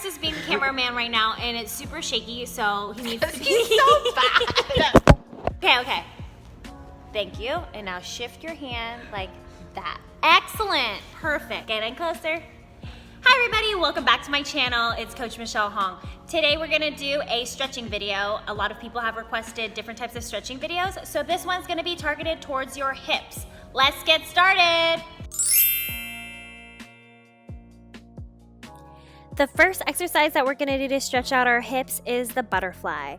is being the cameraman right now, and it's super shaky, so he needs to be. He's so bad. Okay. Thank you. And now shift your hand like that. Excellent. Perfect. Get in closer. Hi everybody, welcome back to my channel. It's Coach Michelle Hong. Today we're gonna do a stretching video. A lot of people have requested different types of stretching videos, so this one's gonna be targeted towards your hips. Let's get started. The first exercise that we're gonna do to stretch out our hips is the butterfly.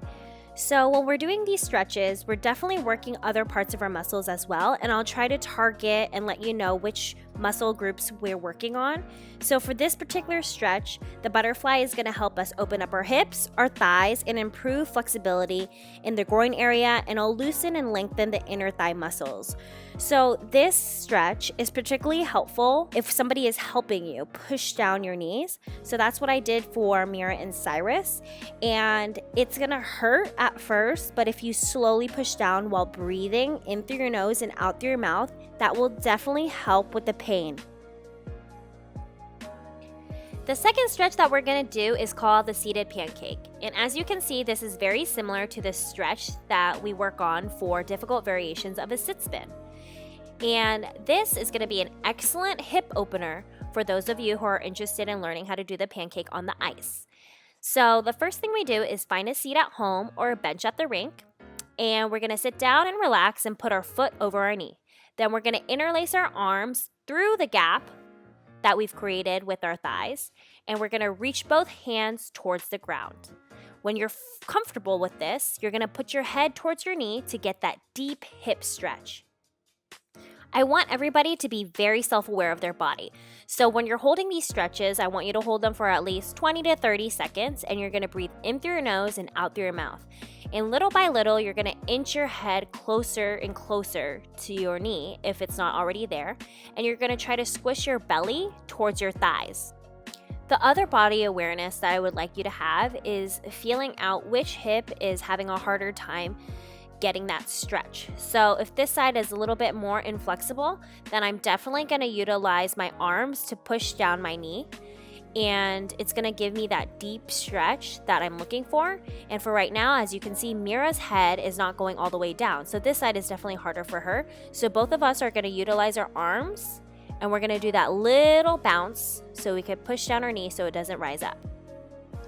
So when we're doing these stretches, we're definitely working other parts of our muscles as well, and I'll try to target and let you know which muscle groups we're working on. So for this particular stretch, the butterfly is going to help us open up our hips, our thighs, and improve flexibility in the groin area, and it'll loosen and lengthen the inner thigh muscles. So this stretch is particularly helpful if somebody is helping you push down your knees. So that's what I did for Mira and Cyrus, and it's going to hurt at first, but if you slowly push down while breathing in through your nose and out through your mouth, that will definitely help with the pain. The second stretch that we're going to do is called the seated pancake. And as you can see, this is very similar to the stretch that we work on for difficult variations of a sit spin. And this is going to be an excellent hip opener for those of you who are interested in learning how to do the pancake on the ice. So the first thing we do is find a seat at home or a bench at the rink. And we're going to sit down and relax and put our foot over our knee. Then we're going to interlace our arms through the gap that we've created with our thighs, and we're going to reach both hands towards the ground. When you're comfortable with this, you're going to put your head towards your knee to get that deep hip stretch. I want everybody to be very self-aware of their body. So when you're holding these stretches, I want you to hold them for at least 20 to 30 seconds, and you're going to breathe in through your nose and out through your mouth. And little by little, you're going to inch your head closer and closer to your knee if it's not already there, and you're going to try to squish your belly towards your thighs. The other body awareness that I would like you to have is feeling out which hip is having a harder time getting that stretch. So if this side is a little bit more inflexible, then I'm definitely going to utilize my arms to push down my knee, and it's going to give me that deep stretch that I'm looking for. And for right now, as you can see, Mira's head is not going all the way down, so this side is definitely harder for her. So both of us are going to utilize our arms, and we're going to do that little bounce so we could push down our knee so it doesn't rise up.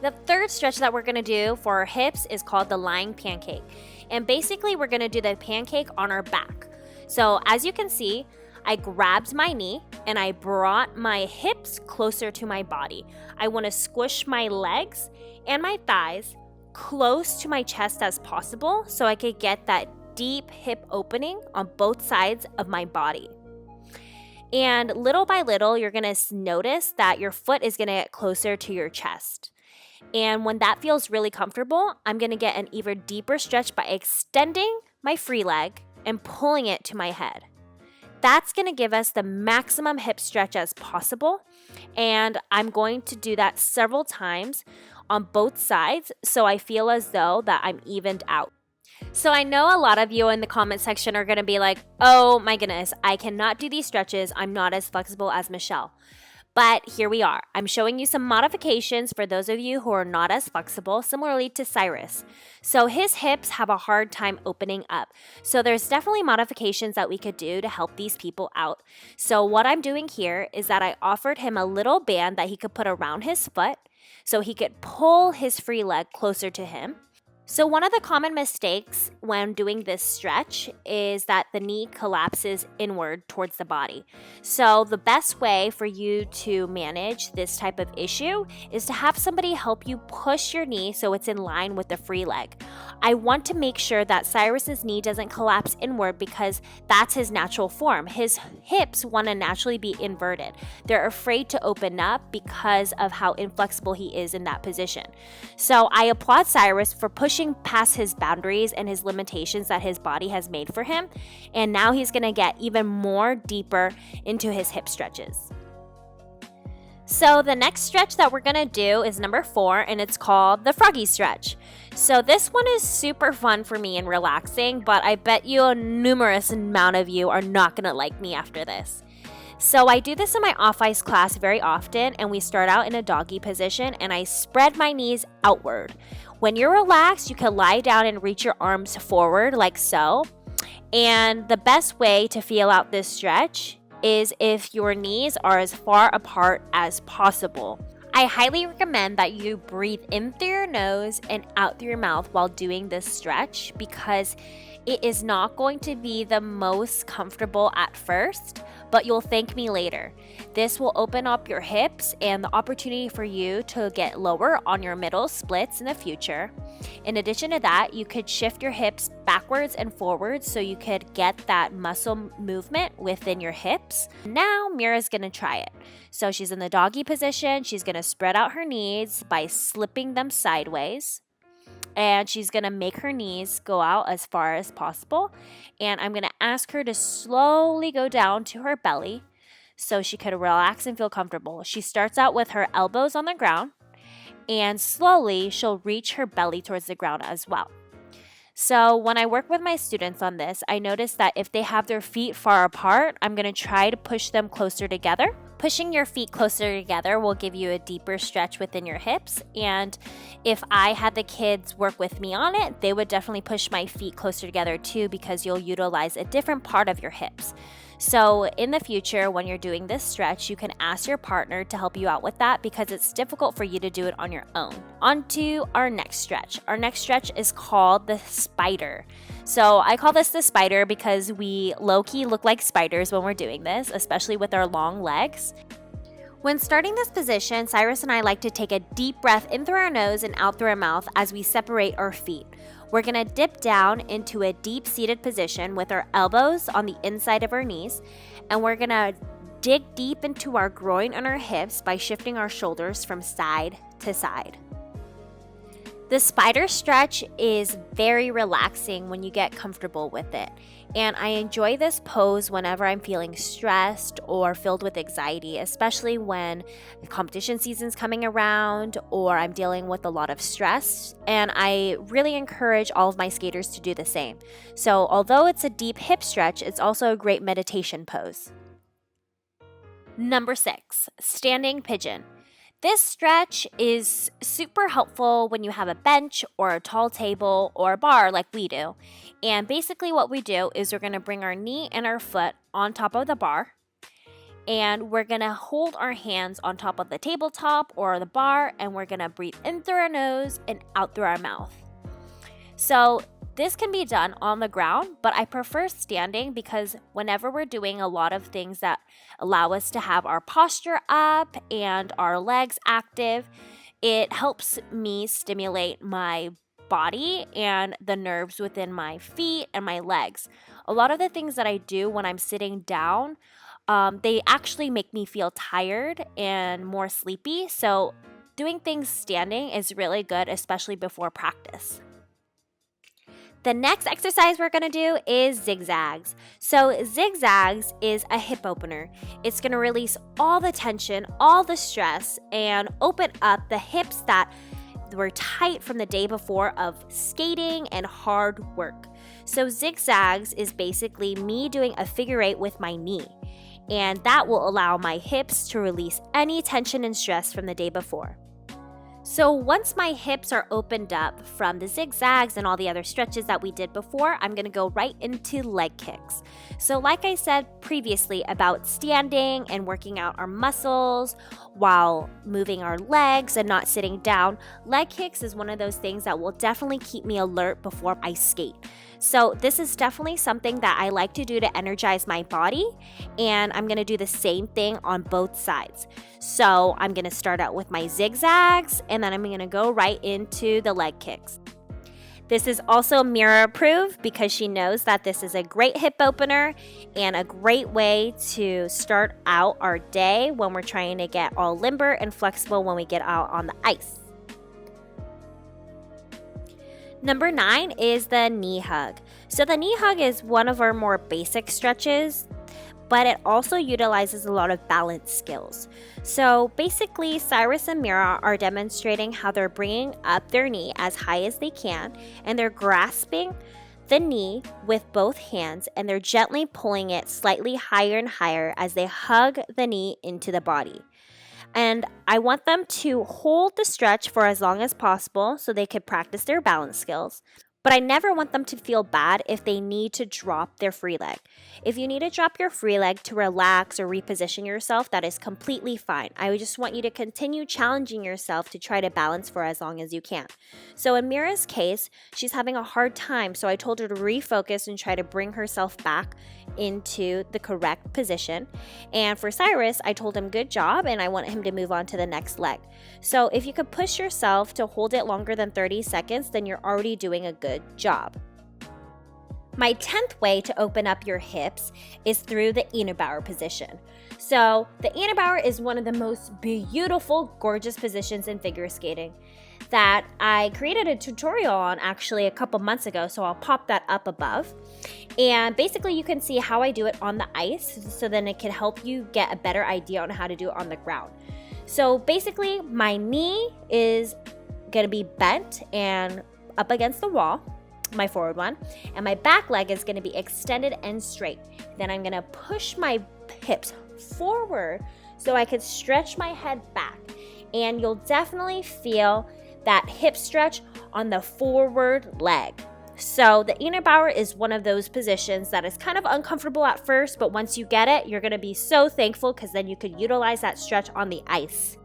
The third stretch that we're going to do for our hips is called the lying pancake. And basically, we're going to do the pancake on our back. So as you can see, I grabbed my knee and I brought my hips closer to my body. I want to squish my legs and my thighs close to my chest as possible so I could get that deep hip opening on both sides of my body. And little by little, you're going to notice that your foot is going to get closer to your chest. And when that feels really comfortable, I'm going to get an even deeper stretch by extending my free leg and pulling it to my head. That's going to give us the maximum hip stretch as possible. And I'm going to do that several times on both sides so I feel as though that I'm evened out. So I know a lot of you in the comment section are going to be like, oh my goodness, I cannot do these stretches. I'm not as flexible as Michelle. But here we are. I'm showing you some modifications for those of you who are not as flexible, similarly to Cyrus. So his hips have a hard time opening up. So there's definitely modifications that we could do to help these people out. So what I'm doing here is that I offered him a little band that he could put around his foot so he could pull his free leg closer to him. So one of the common mistakes when doing this stretch is that the knee collapses inward towards the body. So the best way for you to manage this type of issue is to have somebody help you push your knee so it's in line with the free leg. I want to make sure that Cyrus's knee doesn't collapse inward because that's his natural form. His hips want to naturally be inverted. They're afraid to open up because of how inflexible he is in that position. So I applaud Cyrus for pushing past his boundaries and his limitations that his body has made for him. And now he's going to get even more deeper into his hip stretches. So the next stretch that we're going to do is number 4, and it's called the Froggie stretch. So this one is super fun for me and relaxing, but I bet you a numerous amount of you are not going to like me after this. So I do this in my off ice class very often, and we start out in a doggy position and I spread my knees outward. When you're relaxed, you can lie down and reach your arms forward like so. And the best way to feel out this stretch is if your knees are as far apart as possible. I highly recommend that you breathe in through your nose and out through your mouth while doing this stretch, because it is not going to be the most comfortable at first, but you'll thank me later. This will open up your hips and the opportunity for you to get lower on your middle splits in the future. In addition to that, you could shift your hips backwards and forwards so you could get that muscle movement within your hips. Now Mira's gonna try it. So she's in the doggy position. She's gonna spread out her knees by slipping them sideways. And she's going to make her knees go out as far as possible. And I'm going to ask her to slowly go down to her belly so she could relax and feel comfortable. She starts out with her elbows on the ground, and slowly she'll reach her belly towards the ground as well. So when I work with my students on this, I notice that if they have their feet far apart, I'm going to try to push them closer together. Pushing your feet closer together will give you a deeper stretch within your hips. And if I had the kids work with me on it, they would definitely push my feet closer together too, because you'll utilize a different part of your hips. So in the future, when you're doing this stretch, you can ask your partner to help you out with that, because it's difficult for you to do it on your own. On to our next stretch. Our next stretch is called the spider. So I call this the spider because we low-key look like spiders when we're doing this, especially with our long legs. When starting this position, Cyrus and I like to take a deep breath in through our nose and out through our mouth as we separate our feet. We're going to dip down into a deep seated position with our elbows on the inside of our knees, and we're going to dig deep into our groin and our hips by shifting our shoulders from side to side. The spider stretch is very relaxing when you get comfortable with it, and I enjoy this pose whenever I'm feeling stressed or filled with anxiety, especially when the competition season's coming around or I'm dealing with a lot of stress, and I really encourage all of my skaters to do the same. So although it's a deep hip stretch, it's also a great meditation pose. Number 6, standing pigeon. This stretch is super helpful when you have a bench or a tall table or a bar like we do. And basically what we do is we're going to bring our knee and our foot on top of the bar, and we're going to hold our hands on top of the tabletop or the bar, and we're going to breathe in through our nose and out through our mouth. So this can be done on the ground, but I prefer standing because whenever we're doing a lot of things that allow us to have our posture up and our legs active, it helps me stimulate my body and the nerves within my feet and my legs. A lot of the things that I do when I'm sitting down, they actually make me feel tired and more sleepy. So doing things standing is really good, especially before practice. The next exercise we're going to do is Zig Zags. So Zig Zags is a hip opener. It's going to release all the tension, all the stress, and open up the hips that were tight from the day before of skating and hard work. So Zig Zags is basically me doing a figure 8 with my knee, and that will allow my hips to release any tension and stress from the day before. So once my hips are opened up from the Zig Zags and all the other stretches that we did before, I'm going to go right into leg kicks. So like I said previously about standing and working out our muscles while moving our legs and not sitting down, leg kicks is one of those things that will definitely keep me alert before I skate. So this is definitely something that I like to do to energize my body, and I'm going to do the same thing on both sides. So I'm going to start out with my Zig Zags, and then I'm going to go right into the leg kicks. This is also Mira approved because she knows that this is a great hip opener and a great way to start out our day when we're trying to get all limber and flexible when we get out on the ice. Number 9 is the knee hug. So the knee hug is one of our more basic stretches, but it also utilizes a lot of balance skills. So basically, Cyrus and Mira are demonstrating how they're bringing up their knee as high as they can, and they're grasping the knee with both hands, and they're gently pulling it slightly higher and higher as they hug the knee into the body. And I want them to hold the stretch for as long as possible so they could practice their balance skills. But I never want them to feel bad if they need to drop their free leg. If you need to drop your free leg to relax or reposition yourself, that is completely fine. I just want you to continue challenging yourself to try to balance for as long as you can. So in Mira's case, she's having a hard time, so I told her to refocus and try to bring herself back into the correct position. And for Cyrus, I told him good job, and I want him to move on to the next leg. So if you could push yourself to hold it longer than 30 seconds, then you're already doing a good job. My 10th way to open up your hips is through the BAUER position. So the BAUER is one of the most beautiful, gorgeous positions in figure skating that I created a tutorial on actually a couple months ago, so I'll pop that up above. And basically you can see how I do it on the ice, so then it can help you get a better idea on how to do it on the ground. So basically my knee is gonna be bent and up against the wall, my forward one, and my back leg is gonna be extended and straight. Then I'm gonna push my hips forward so I could stretch my head back. And you'll definitely feel that hip stretch on the forward leg. So the BAUER is one of those positions that is kind of uncomfortable at first, but once you get it, you're gonna be so thankful because then you could utilize that stretch on the ice.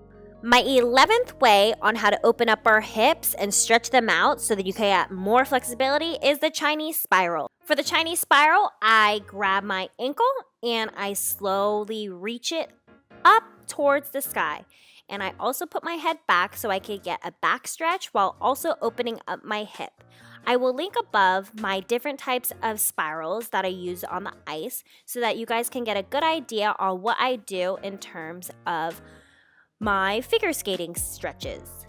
My 11th way on how to open up our hips and stretch them out so that you can get more flexibility is the Chinese spiral. For the Chinese spiral, I grab my ankle and I slowly reach it up towards the sky. And I also put my head back so I could get a back stretch while also opening up my hip. I will link above my different types of spirals that I use on the ice so that you guys can get a good idea on what I do in terms of my figure skating stretches.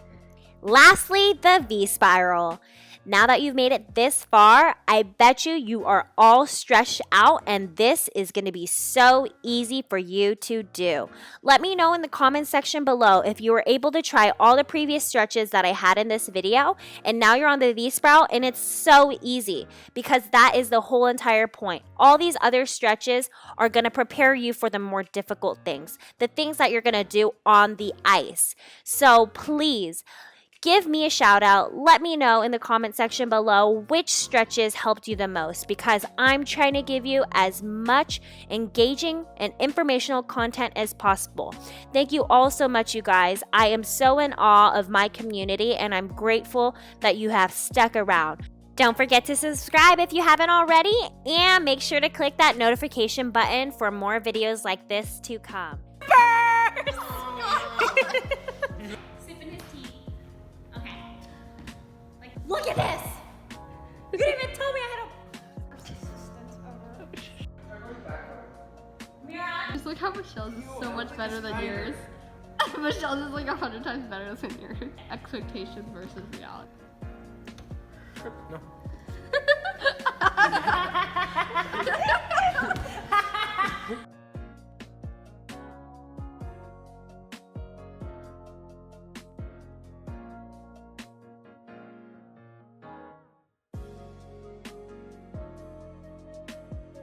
Lastly, the V spiral. Now that you've made it this far, I bet you are all stretched out, and this is going to be so easy for you to do. Let me know in the comment section below if you were able to try all the previous stretches that I had in this video, and now you're on the V spiral, and it's so easy because that is the whole entire point. All these other stretches are going to prepare you for the more difficult things, the things that you're going to do on the ice. So please, give me a shout out. Let me know in the comment section below which stretches helped you the most, because I'm trying to give you as much engaging and informational content as possible. Thank you all so much, you guys. I am so in awe of my community, and I'm grateful that you have stuck around. Don't forget to subscribe if you haven't already, and make sure to click that notification button for more videos like this to come. Look at this! You didn't even tell me I had a... Just look how Michelle's is so much better than yours. Michelle's is like 100 times better than yours. Expectations versus reality. No.